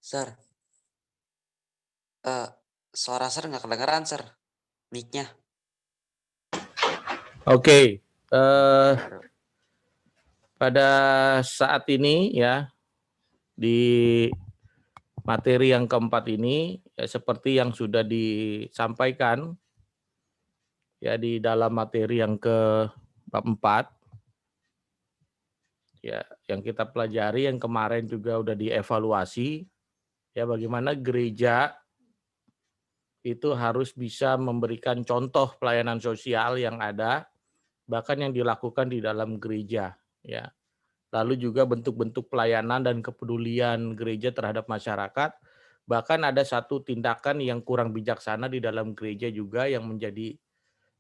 Sir, eee, suara Sir nggak kedengeran Sir, mic-nya. Oke, Aduh, pada saat ini ya, di materi yang keempat ini, ya seperti yang sudah disampaikan ya di dalam materi yang ke bab 4, ya yang kita pelajari yang kemarin juga udah dievaluasi, ya bagaimana gereja itu harus bisa memberikan contoh pelayanan sosial yang ada, bahkan yang dilakukan di dalam gereja, ya. Lalu juga bentuk-bentuk pelayanan dan kepedulian gereja terhadap masyarakat. Bahkan ada satu tindakan yang kurang bijaksana di dalam gereja juga yang menjadi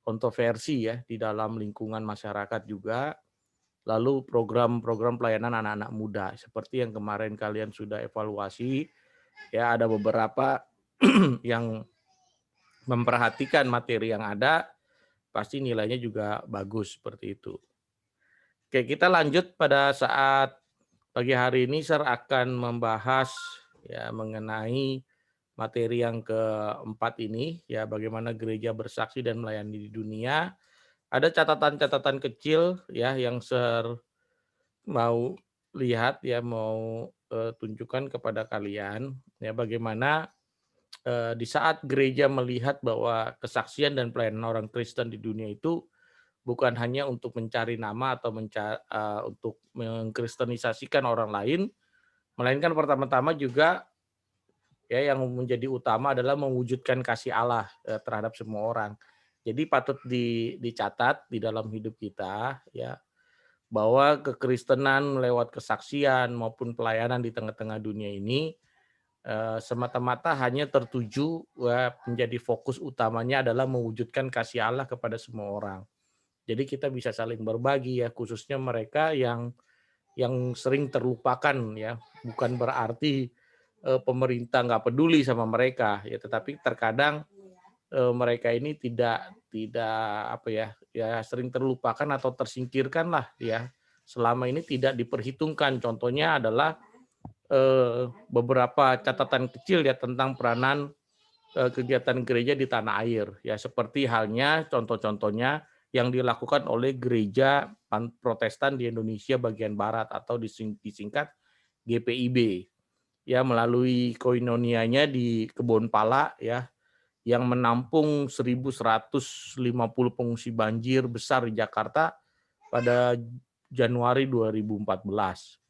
kontroversi ya di dalam lingkungan masyarakat juga. Lalu program-program pelayanan anak-anak muda seperti yang kemarin kalian sudah evaluasi, ya ada beberapa yang memperhatikan materi yang ada, pasti nilainya juga bagus seperti itu. Oke, kita lanjut pada saat pagi hari ini Sir akan membahas ya mengenai materi yang keempat ini ya bagaimana gereja bersaksi dan melayani di dunia. Ada catatan-catatan kecil ya yang Sir mau lihat ya mau tunjukkan kepada kalian ya bagaimana di saat gereja melihat bahwa kesaksian dan pelayanan orang Kristen di dunia itu bukan hanya untuk mencari nama atau untuk mengkristenisasikan orang lain, melainkan pertama-tama juga ya yang menjadi utama adalah mewujudkan kasih Allah terhadap semua orang. Jadi patut dicatat di dalam hidup kita ya bahwa kekristenan lewat kesaksian maupun pelayanan di tengah-tengah dunia ini semata-mata hanya tertuju menjadi fokus utamanya adalah mewujudkan kasih Allah kepada semua orang. Jadi kita bisa saling berbagi ya khususnya mereka yang sering terlupakan ya. Bukan berarti pemerintah nggak peduli sama mereka ya, tetapi terkadang mereka ini tidak apa ya ya sering terlupakan atau tersingkirkan lah ya. Selama ini tidak diperhitungkan. Contohnya adalah beberapa catatan kecil ya tentang peranan kegiatan gereja di tanah air ya seperti halnya contoh-contohnya yang dilakukan oleh gereja Protestan di Indonesia bagian barat atau disingkat GPIB ya melalui koinonianya di Kebon Pala ya yang menampung 1.150 pengungsi banjir besar di Jakarta pada Januari 2014.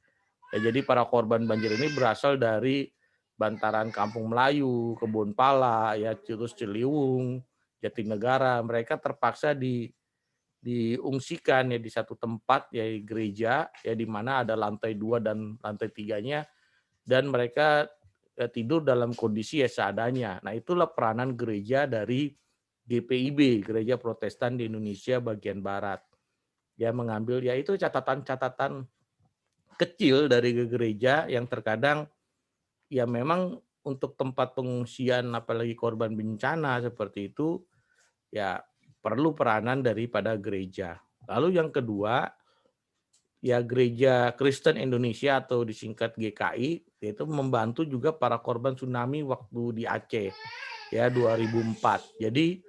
Ya, jadi para korban banjir ini berasal dari bantaran Kampung Melayu, Kebun Pala, ya terus Ciliwung, Jatinegara. Mereka terpaksa diungsikan ya di satu tempat ya gereja ya di mana ada lantai 2 dan lantai 3-nya dan mereka tidur dalam kondisi ya seadanya. Nah, itulah peranan gereja dari GPIB, Gereja Protestan di Indonesia bagian barat. Ya mengambil ya itu catatan-catatan kecil dari gereja yang terkadang ya memang untuk tempat pengungsian apalagi korban bencana seperti itu ya perlu peranan daripada gereja. Lalu yang kedua ya Gereja Kristen Indonesia atau disingkat GKI yaitu membantu juga para korban tsunami waktu di Aceh ya 2004. Jadi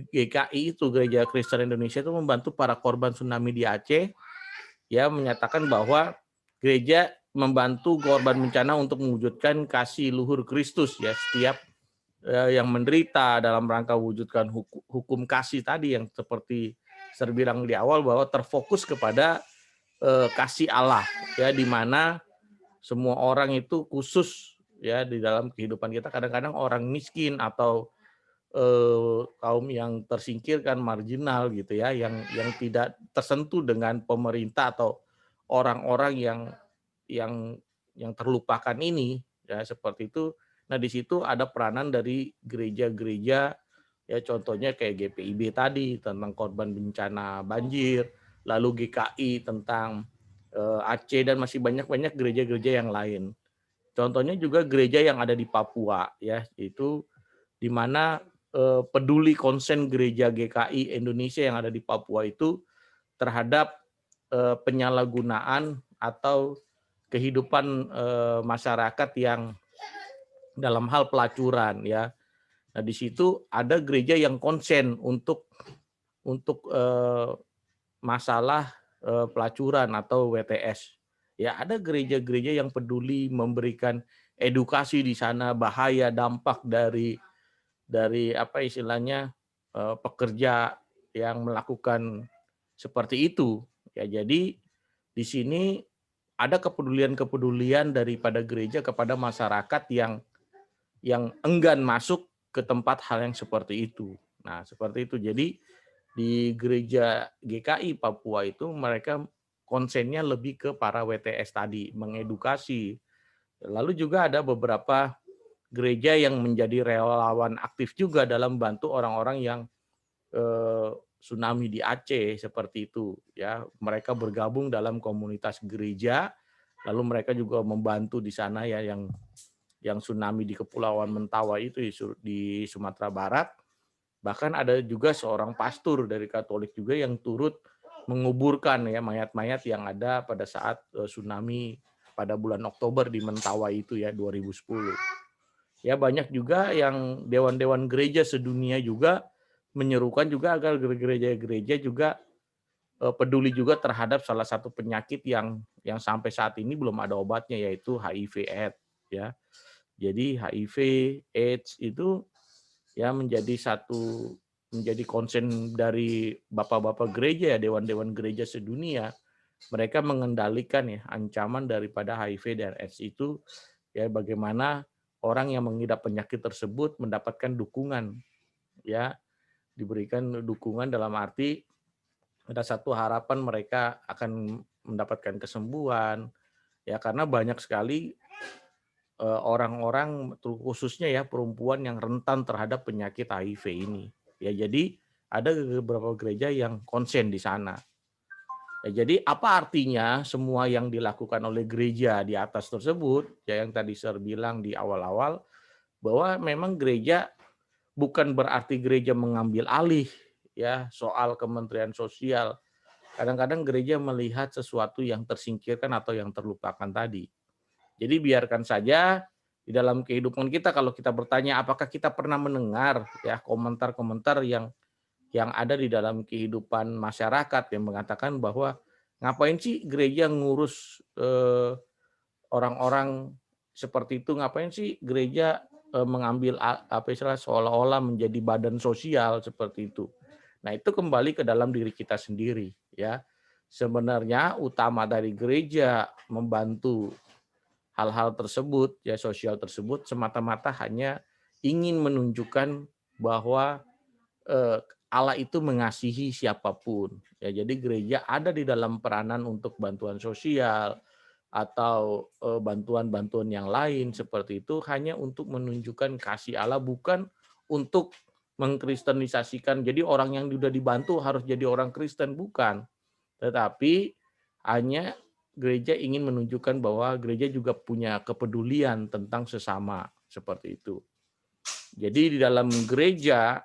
GKI itu Gereja Kristen Indonesia itu membantu para korban tsunami di Aceh ya menyatakan bahwa gereja membantu korban bencana untuk mewujudkan kasih luhur Kristus ya setiap yang menderita dalam rangka wujudkan hukum kasih tadi yang seperti saya bilang di awal bahwa terfokus kepada kasih Allah ya di mana semua orang itu khusus ya di dalam kehidupan kita kadang-kadang orang miskin atau kaum yang tersingkirkan marginal gitu ya yang tidak tersentuh dengan pemerintah atau orang-orang yang yang terlupakan ini ya seperti itu. Nah di situ ada peranan dari gereja-gereja ya contohnya kayak GPIB tadi tentang korban bencana banjir, lalu GKI tentang Aceh dan masih banyak-banyak gereja-gereja yang lain. Contohnya juga gereja yang ada di Papua ya itu di mana peduli konsen gereja GKI Indonesia yang ada di Papua itu terhadap penyalahgunaan atau kehidupan masyarakat yang dalam hal pelacuran ya. Nah, di situ ada gereja yang konsen untuk masalah pelacuran atau WTS. Ya, ada gereja-gereja yang peduli memberikan edukasi di sana, bahaya dampak dari apa istilahnya pekerja yang melakukan seperti itu. Ya, jadi di sini ada kepedulian-kepedulian daripada gereja kepada masyarakat yang enggan masuk ke tempat hal yang seperti itu. Nah, seperti itu. Jadi di gereja GKI Papua itu mereka konsennya lebih ke para WTS tadi, mengedukasi. Lalu juga ada beberapa gereja yang menjadi relawan aktif juga dalam bantu orang-orang yang tsunami di Aceh seperti itu ya. Mereka bergabung dalam komunitas gereja, lalu mereka juga membantu di sana ya yang tsunami di Kepulauan Mentawai itu di Sumatera Barat. Bahkan ada juga seorang pastor dari Katolik juga yang turut menguburkan ya mayat-mayat yang ada pada saat tsunami pada bulan Oktober di Mentawai itu ya 2010. Ya banyak juga yang dewan-dewan gereja sedunia juga menyerukan juga agar gereja-gereja juga peduli juga terhadap salah satu penyakit yang sampai saat ini belum ada obatnya, yaitu HIV/AIDS ya. Jadi HIV, AIDS itu ya menjadi concern dari bapak-bapak gereja ya, dewan-dewan gereja sedunia. Mereka mengendalikan ya ancaman daripada HIV dan AIDS itu ya, bagaimana orang yang mengidap penyakit tersebut mendapatkan dukungan ya, diberikan dukungan dalam arti ada satu harapan mereka akan mendapatkan kesembuhan ya, karena banyak sekali orang-orang khususnya ya perempuan yang rentan terhadap penyakit HIV ini. Ya, jadi ada beberapa gereja yang konsen di sana. Ya, jadi apa artinya semua yang dilakukan oleh gereja di atas tersebut, ya yang tadi saya bilang di awal-awal, bahwa memang gereja bukan berarti gereja mengambil alih ya soal Kementerian Sosial. Kadang-kadang gereja melihat sesuatu yang tersingkirkan atau yang terlupakan tadi. Jadi biarkan saja di dalam kehidupan kita, kalau kita bertanya apakah kita pernah mendengar ya komentar-komentar yang ada di dalam kehidupan masyarakat yang mengatakan bahwa ngapain sih gereja ngurus orang-orang seperti itu, ngapain sih gereja mengambil apa istilah seolah-olah menjadi badan sosial seperti itu. Nah, itu kembali ke dalam diri kita sendiri ya. Sebenarnya utama dari gereja membantu hal-hal tersebut ya, sosial tersebut semata-mata hanya ingin menunjukkan bahwa Allah itu mengasihi siapapun. Ya, jadi gereja ada di dalam peranan untuk bantuan sosial atau bantuan-bantuan yang lain seperti itu hanya untuk menunjukkan kasih Allah, bukan untuk mengkristenisasikan. Jadi orang yang sudah dibantu harus jadi orang Kristen, bukan. Tetapi hanya gereja ingin menunjukkan bahwa gereja juga punya kepedulian tentang sesama seperti itu. Jadi di dalam gereja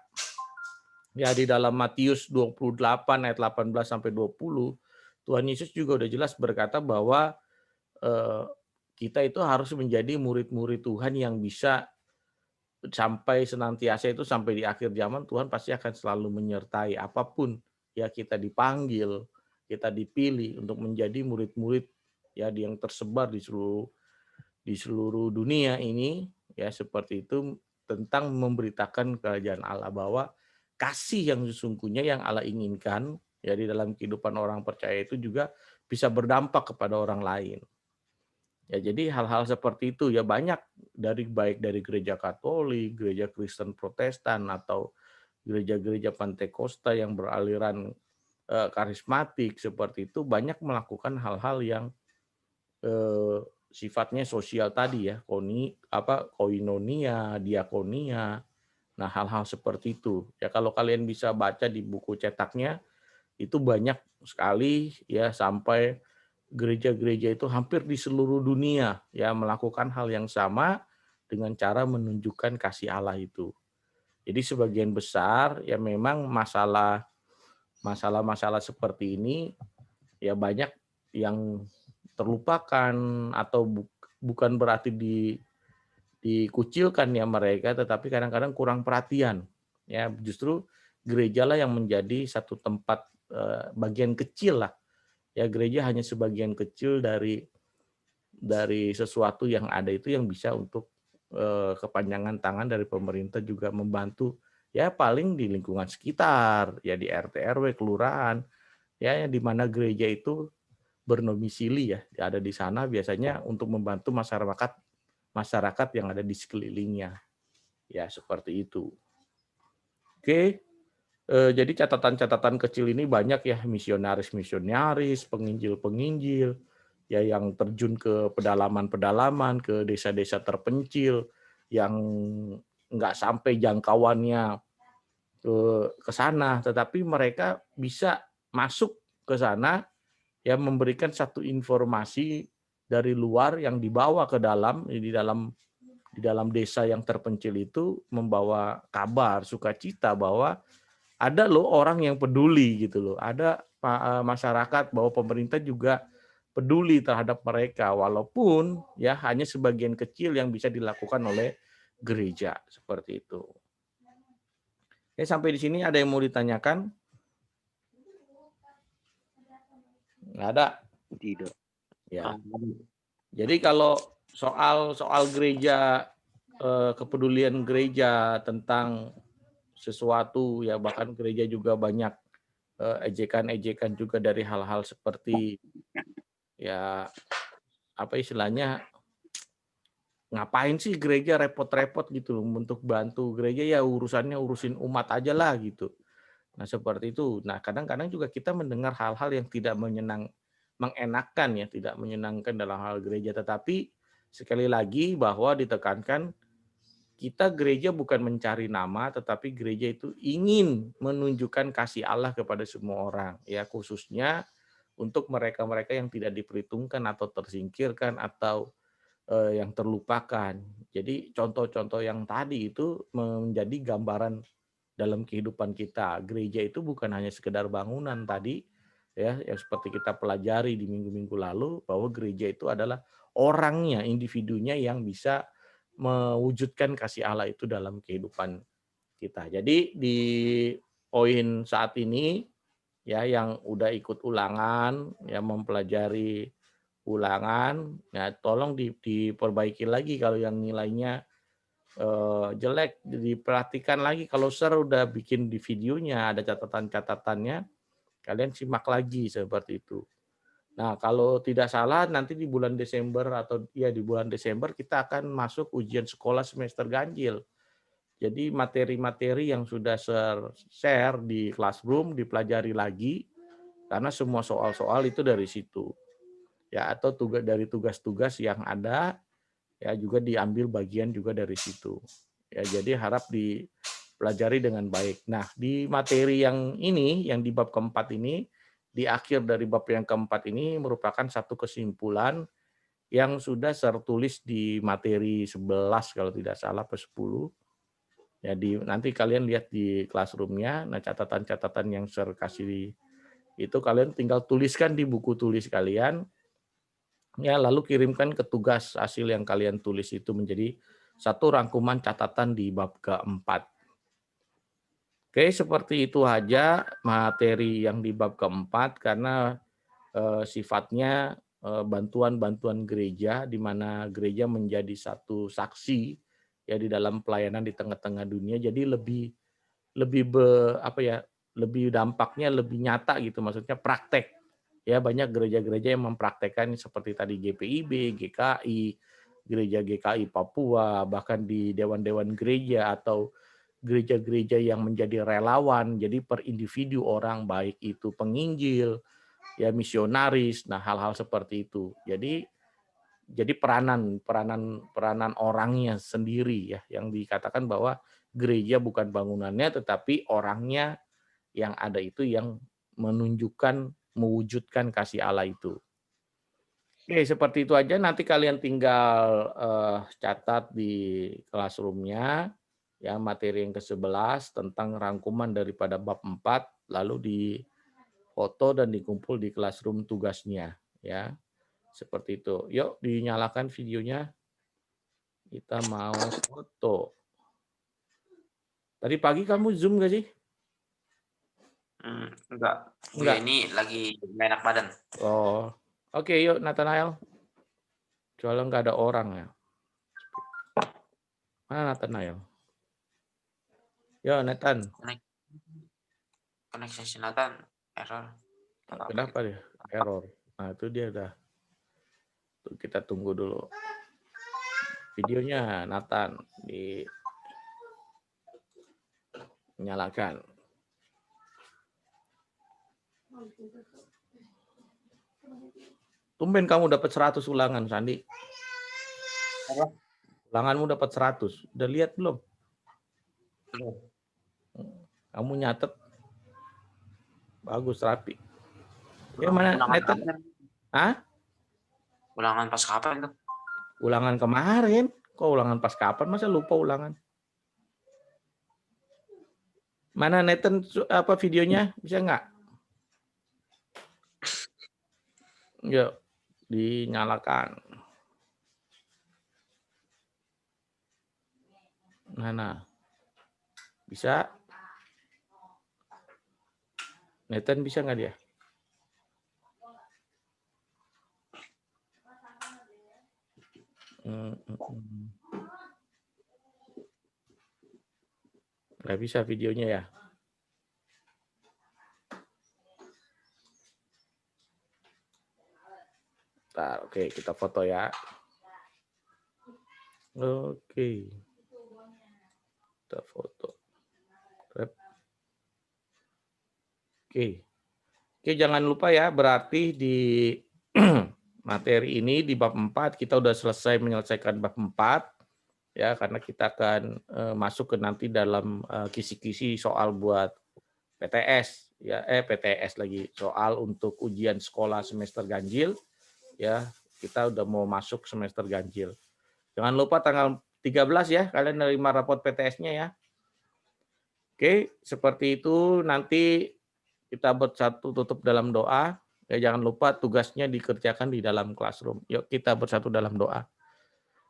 ya, di dalam Matius 28 ayat 18 sampai 20, Tuhan Yesus juga udah jelas berkata bahwa kita itu harus menjadi murid-murid Tuhan yang bisa sampai senantiasa itu, sampai di akhir zaman Tuhan pasti akan selalu menyertai apapun ya kita dipanggil, kita dipilih untuk menjadi murid-murid ya yang tersebar di seluruh dunia ini ya, seperti itu, tentang memberitakan kerajaan Allah, bahwa kasih yang sesungguhnya yang Allah inginkan ya di dalam kehidupan orang percaya itu juga bisa berdampak kepada orang lain. Ya, jadi hal-hal seperti itu ya banyak baik dari gereja Katolik, gereja Kristen Protestan atau gereja-gereja Pantekosta yang beraliran karismatik seperti itu, banyak melakukan hal-hal yang sifatnya sosial tadi ya, koinonia, diakonia. Nah, hal-hal seperti itu. Ya kalau kalian bisa baca di buku cetaknya, itu banyak sekali ya, sampai gereja-gereja itu hampir di seluruh dunia ya melakukan hal yang sama dengan cara menunjukkan kasih Allah itu. Jadi sebagian besar ya memang masalah-masalah seperti ini ya banyak yang terlupakan atau bukan berarti dikucilkan ya mereka, tetapi kadang-kadang kurang perhatian. Ya, justru gerejalah yang menjadi satu tempat bagian kecil lah. Ya, gereja hanya sebagian kecil dari sesuatu yang ada itu yang bisa untuk kepanjangan tangan dari pemerintah juga membantu ya paling di lingkungan sekitar, ya di RT RW, kelurahan, ya di mana gereja itu bernomisili ya, ada di sana biasanya untuk membantu masyarakat masyarakat yang ada di sekelilingnya. Ya, seperti itu. Oke, jadi catatan-catatan kecil ini banyak ya, misionaris-misionaris, penginjil-penginjil, ya yang terjun ke pedalaman-pedalaman, ke desa-desa terpencil, yang nggak sampai jangkauannya ke sana, tetapi mereka bisa masuk ke sana, ya memberikan satu informasi dari luar yang dibawa ke dalam, di dalam desa yang terpencil itu membawa kabar, sukacita bahwa ada loh orang yang peduli gitu loh. Ada masyarakat bahwa pemerintah juga peduli terhadap mereka walaupun ya hanya sebagian kecil yang bisa dilakukan oleh gereja seperti itu. Oke, sampai di sini ada yang mau ditanyakan? Nggak ada. Tidak. Ya. Jadi kalau soal gereja, kepedulian gereja tentang sesuatu ya bahkan gereja juga banyak ejekan-ejekan juga dari hal-hal seperti ya apa istilahnya ngapain sih gereja repot-repot gitu loh untuk bantu gereja ya urusannya urusin umat aja lah gitu. Nah seperti itu. Nah kadang-kadang juga kita mendengar hal-hal yang tidak mengenakan ya, tidak menyenangkan dalam hal gereja. Tetapi sekali lagi bahwa ditekankan kita gereja bukan mencari nama, tetapi gereja itu ingin menunjukkan kasih Allah kepada semua orang. Ya khususnya untuk mereka-mereka yang tidak diperhitungkan atau tersingkirkan atau yang terlupakan. Jadi contoh-contoh yang tadi itu menjadi gambaran dalam kehidupan kita. Gereja itu bukan hanya sekedar bangunan tadi, ya yang seperti kita pelajari di minggu-minggu lalu bahwa gereja itu adalah orangnya, individunya yang bisa mewujudkan kasih Allah itu dalam kehidupan kita. Jadi di poin saat ini ya yang udah ikut ulangan, ya mempelajari ulangan, ya tolong diperbaiki lagi kalau yang nilainya jelek, diperhatikan lagi kalau udah bikin di videonya ada catatan-catatannya, kalian simak lagi seperti itu. Nah, kalau tidak salah nanti di bulan Desember atau ya di bulan Desember kita akan masuk ujian sekolah semester ganjil. Jadi materi-materi yang sudah share di classroom dipelajari lagi karena semua soal-soal itu dari situ. Ya, atau dari tugas-tugas yang ada ya juga diambil bagian juga dari situ. Ya, jadi harap dipelajari dengan baik. Nah, di materi yang ini, yang di bab keempat ini, di akhir dari bab yang keempat ini merupakan satu kesimpulan yang sudah tertulis di materi 11 kalau tidak salah, per 10. Jadi nanti kalian lihat di classroom-nya, nah catatan-catatan yang saya kasih itu kalian tinggal tuliskan di buku tulis kalian, ya lalu kirimkan ke tugas hasil yang kalian tulis itu menjadi satu rangkuman catatan di bab keempat. Oke, seperti itu aja materi yang di bab keempat karena sifatnya bantuan-bantuan gereja di mana gereja menjadi satu saksi ya di dalam pelayanan di tengah-tengah dunia. Jadi lebih lebih apa ya, lebih dampaknya lebih nyata gitu, maksudnya praktek. Ya banyak gereja-gereja yang mempraktekkan seperti tadi GPIB, GKI, gereja GKI Papua, bahkan di dewan-dewan gereja atau gereja-gereja yang menjadi relawan, jadi per individu orang baik itu penginjil, ya misionaris, nah hal-hal seperti itu. Jadi peranan orangnya sendiri ya yang dikatakan bahwa gereja bukan bangunannya tetapi orangnya yang ada itu yang menunjukkan mewujudkan kasih Allah itu. Oke, seperti itu aja nanti kalian tinggal catat di classroom-nya ya materi yang ke-11 tentang rangkuman daripada bab 4 lalu difoto dan dikumpul di classroom tugasnya ya. Seperti itu. Yuk dinyalakan videonya. Kita mau foto. Tadi pagi kamu Zoom nggak sih? Enggak. Buya Enggak. ini lagi nggak enak badan. Oh, oke yuk Nathanael. Soalnya nggak ada orang ya. Mana Nathanael? Yo Nathan. Koneksi si Nathan error. Apa Kenapa gitu. dia? Error. Nah itu dia udah. Tuh, kita tunggu dulu. Videonya Nathan dinyalakan. Tumben kamu dapat 100 ulangan, Sandi. Apa? Ulanganmu dapat 100. Udah lihat belum? Belum. Kamu nyatet. Bagus, rapi. Ya Ulangan mana, Nathan? kapan? Hah? Ulangan pas kapan tuh? Ulangan kemarin. Kok ulangan pas kapan? Masa lupa ulangan? Mana Nathan apa videonya? Bisa nggak? Yuk, dinyalakan. Nah. Bisa? Nathan bisa nggak dia? Nggak bisa videonya ya? Bentar, oke, kita foto ya. Oke. Kita foto. Oke, jangan lupa ya, berarti di materi ini di bab 4 kita udah selesai menyelesaikan bab 4 ya, karena kita akan masuk ke nanti dalam kisi-kisi soal buat PTS ya, PTS lagi, soal untuk ujian sekolah semester ganjil ya. Kita udah mau masuk semester ganjil. Jangan lupa tanggal 13 ya kalian nerima rapot PTS-nya ya. Oke, seperti itu. Nanti kita bersatu tutup dalam doa. Ya, jangan lupa tugasnya dikerjakan di dalam classroom. Yuk kita bersatu dalam doa.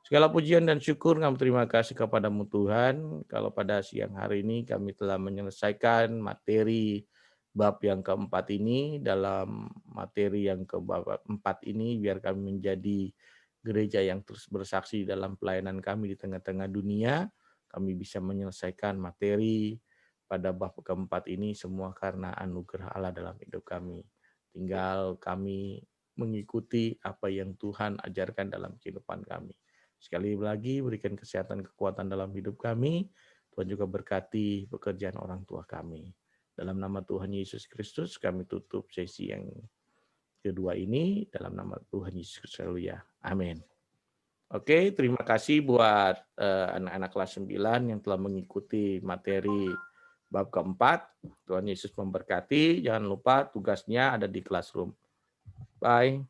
Segala pujian dan syukur kami terima kasih kepadamu Tuhan. Kalau pada siang hari ini kami telah menyelesaikan materi bab yang keempat ini. Dalam materi yang keempat ini biar kami menjadi gereja yang terus bersaksi dalam pelayanan kami di tengah-tengah dunia. Kami bisa menyelesaikan materi pada bab keempat ini semua karena anugerah Allah dalam hidup kami. Tinggal kami mengikuti apa yang Tuhan ajarkan dalam kehidupan kami. Sekali lagi berikan kesehatan kekuatan dalam hidup kami. Tuhan juga berkati pekerjaan orang tua kami. Dalam nama Tuhan Yesus Kristus kami tutup sesi yang kedua ini. Dalam nama Tuhan Yesus Kristus. Haleluya. Amin. Oke, terima kasih buat anak-anak kelas 9 yang telah mengikuti materi bab keempat. Tuhan Yesus memberkati. Jangan lupa tugasnya ada di classroom. Bye.